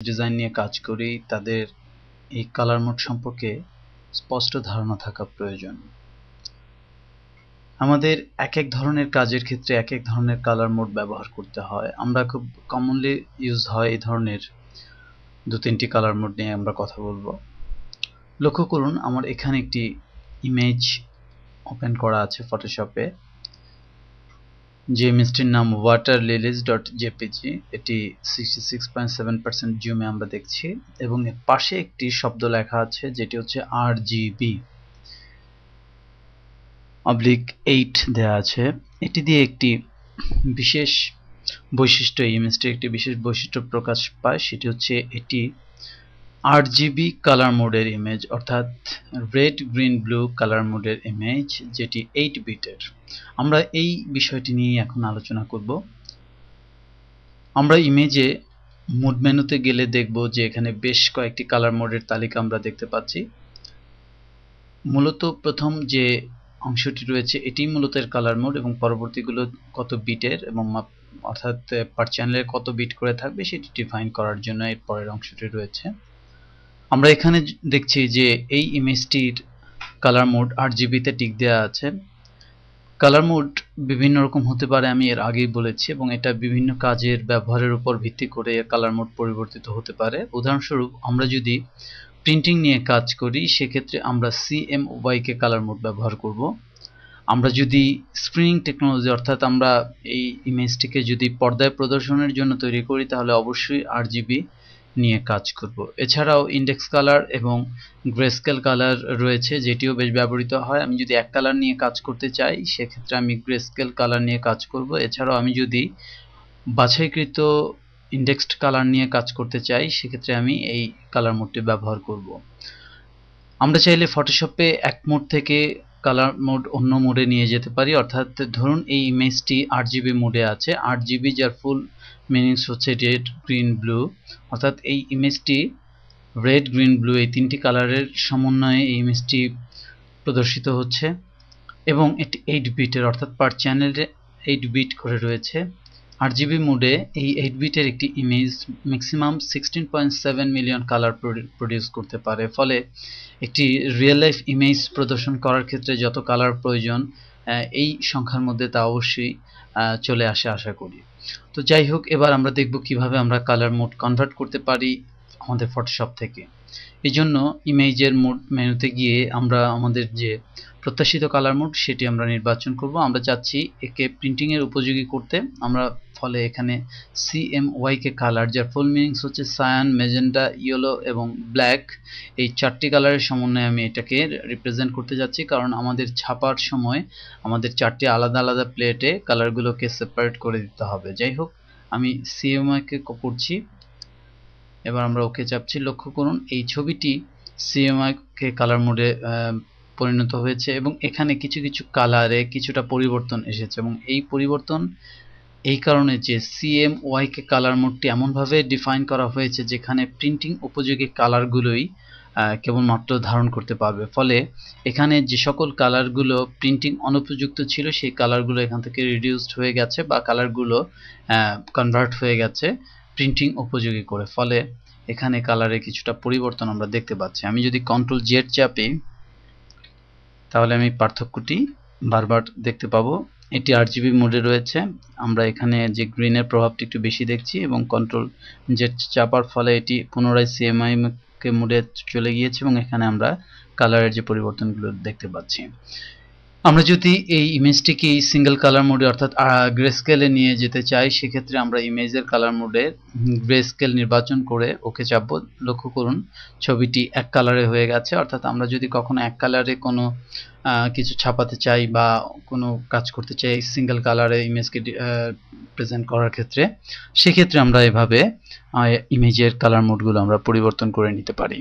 Design নিয়ে কাজ করি তাদের এই কালার মোড সম্পর্কে স্পষ্ট ধারণা থাকা প্রয়োজন। আমাদের এক এক ধরনের কাজের ক্ষেত্রে এক এক ধরনের কালার মোড ব্যবহার করতে হয়। আমরা খুব কমনলি ইউজ হয় এই ধরনের দু তিনটি কালার মোড নিয়ে আমরা কথা বলবো। লক্ষ্য করুন আমার এখানে একটি ইমেজ ওপেন করা আছে ফটোশপে, যে ইমেজটির নাম waterlilies.jpg। এটি 66.7% জুমে আমরা দেখছি এবং এর পাশে একটি শব্দ লেখা আছে যেটি হচ্ছে RGB /8 দেয়া আছে। এটি দিয়ে একটি বিশেষ বৈশিষ্ট্য, এই ইমেজটির একটি বিশেষ বৈশিষ্ট্য প্রকাশ পায়, সেটি হচ্ছে এটি RGB কালার মোডের ইমেজ, অর্থাৎ রেড গ্রিন ব্লু কালার মোডের ইমেজ, যেটি 8 বিটের। আমরা এই বিষয়টি নিয়ে এখন আলোচনা করব। আমরা ইমেজে মোড মেনুতে গেলে দেখব যে এখানে বেশ কয়েকটি কালার মোডের তালিকা আমরা দেখতে পাচ্ছি। মূলত প্রথম যে অংশটি রয়েছে এটি মূলত এর কালার মোড এবং পরবর্তীগুলো কত বিটের এবং অর্থাৎ পার চ্যানেলে কত বিট করে থাকবে সেটি ডিফাইন করার জন্য এর পরের অংশটি রয়েছে। আমরা এখানে দেখছি যে এই ইমেজটির কালার মোড RGB তে টিক দেওয়া আছে। কালার মোড বিভিন্ন রকম হতে পারে, আমি এর আগেই বলেছি, এবং এটা বিভিন্ন কাজের ব্যবহারের উপর ভিত্তি করে এর কালার মোড পরিবর্তিত হতে পারে। উদাহরণস্বরূপ আমরা যদি প্রিন্টিং নিয়ে কাজ করি সেক্ষেত্রে আমরা CMYK কালার মোড ব্যবহার করব। আমরা যদি স্ক্রিনিং টেকনোলজি অর্থাৎ আমরা এই ইমেজটিকে যদি পর্দায় প্রদর্শনের জন্য তৈরি করি তাহলে অবশ্যই RGB নিয়ে কাজ করব। এছাড়াও ইন্ডেক্স কালার এবং গ্রেস্কেল কালার রয়েছে, যেটিও বেশ ব্যবহৃত হয়। আমি যদি এক কালার নিয়ে কাজ করতে চাই সেক্ষেত্রে আমি গ্রেস্কেল কালার নিয়ে কাজ করব। এছাড়াও আমি যদি বাছাইকৃত ইন্ডেক্সড কালার নিয়ে কাজ করতে চাই সেক্ষেত্রে আমি এই কালার মোডটি ব্যবহার করব। আমরা চাইলে ফটোশপে এক মোড থেকে কালার মোড অন্য মোডে নিয়ে যেতে পারি, অর্থাৎ ধরুন এই ইমেজটি RGB মোডে আছে, RGB যার ফুল মিনিংস হচ্ছে রেড গ্রিন ব্লু, অর্থাৎ এই ইমেজটি রেড গ্রিন ব্লু এই তিনটি কালারের সমন্বয়ে এই ইমেজটি প্রদর্শিত হচ্ছে এবং এটি 8 বিটের, অর্থাৎ পার চ্যানেলে 8 বিট করে রয়েছে। RGB মোডে এই 8 বিটের একটি image maximum 16.7 million colour produce করতে পারে। ফলে একটি রিয়েল লাইফ ইমেজ প্রদর্শন করার ক্ষেত্রে যত কালার প্রয়োজন এই সংখ্যার মধ্যে তা অবশ্যই চলে আসে আশা করি। তো যাই হোক, এবার আমরা দেখব কিভাবে আমরা কালার মোড কনভার্ট করতে পারি আমাদের ফটোশপ থেকে। এই জন্য ইমেজের মোড মেনুতে গিয়ে আমরা আমাদের যে প্রত্যাশিত কালার মোড সেটি আমরা নির্বাচন করব। আমরা চাচ্ছি একে প্রিন্টিং এর উপযোগী করতে। আমরা ফলে এখানে CMYK কালার, যার ফুল মিনিংস হচ্ছে সায়ান, মেজেন্টা, ইয়েলো এবং ব্ল্যাক, এই চারটি কালারের সমন্বয়ে আমি এটাকে রিপ্রেজেন্ট করতে যাচ্ছি, কারণ আমাদের ছাপার সময় আমাদের চারটি আলাদা আলাদা প্লেটে কালারগুলোকে সেপারেট করে দিতে হবে। যাই হোক, আমি CMYK করছি, এবার আমরা ওকে চাপছি। লক্ষ্য করুন এই ছবিটি CMYK কালার মোডে পরিণত হয়েছে এবং এখানে কিছু কিছু কালারে কিছুটা পরিবর্তন এসেছে এবং এই পরিবর্তন এই কারণে যে CMYK কালার মোডটি এমনভাবে ডিফাইন করা হয়েছে যেখানে প্রিন্টিং উপযোগী কালারগুলোই কেবলমাত্র ধারণ করতে পারবে। ফলে এখানে যে সকল কালারগুলো প্রিন্টিং অনুপযুক্ত ছিল সেই কালারগুলো এখান থেকে রিডিউসড হয়ে গেছে বা কালারগুলো কনভার্ট হয়ে গেছে প্রিন্টিং উপযোগী করে। ফলে এখানে কালারে কিছুটা পরিবর্তন আমরা দেখতে পাচ্ছি। আমি যদি Ctrl+Z চাপি তাহলে আমি পার্থক্যটি বারবার দেখতে পাবো। এটি RGB মোডে রয়েছে, আমরা এখানে যে গ্রিনের প্রভাবটি একটু বেশি দেখছি এবং Ctrl+Z চাপার ফলে এটি পুনরায় CMYK মোডে চলে গিয়েছে এবং এখানে আমরা কালারের যে পরিবর্তনগুলো দেখতে পাচ্ছি। আমরা যদি এই ইমেজটিকে সিঙ্গেল কালার মোডে অর্থাৎ গ্রে স্কেলে নিয়ে যেতে চাই সেক্ষেত্রে আমরা ইমেজের কালার মোডে গ্রে স্কেল নির্বাচন করে ওকে চাপবো। লক্ষ্য করুন ছবিটি এক কালারে হয়ে গেছে, অর্থাৎ আমরা যদি কখনো এক কালারে কোনো কিছু ছাপাতে চাই বা কোনো কাজ করতে চাই সিঙ্গেল কালারে ইমেজকে প্রেজেন্ট করার ক্ষেত্রে, সেক্ষেত্রে আমরা এভাবে ইমেজের কালার মোডগুলো আমরা পরিবর্তন করে নিতে পারি।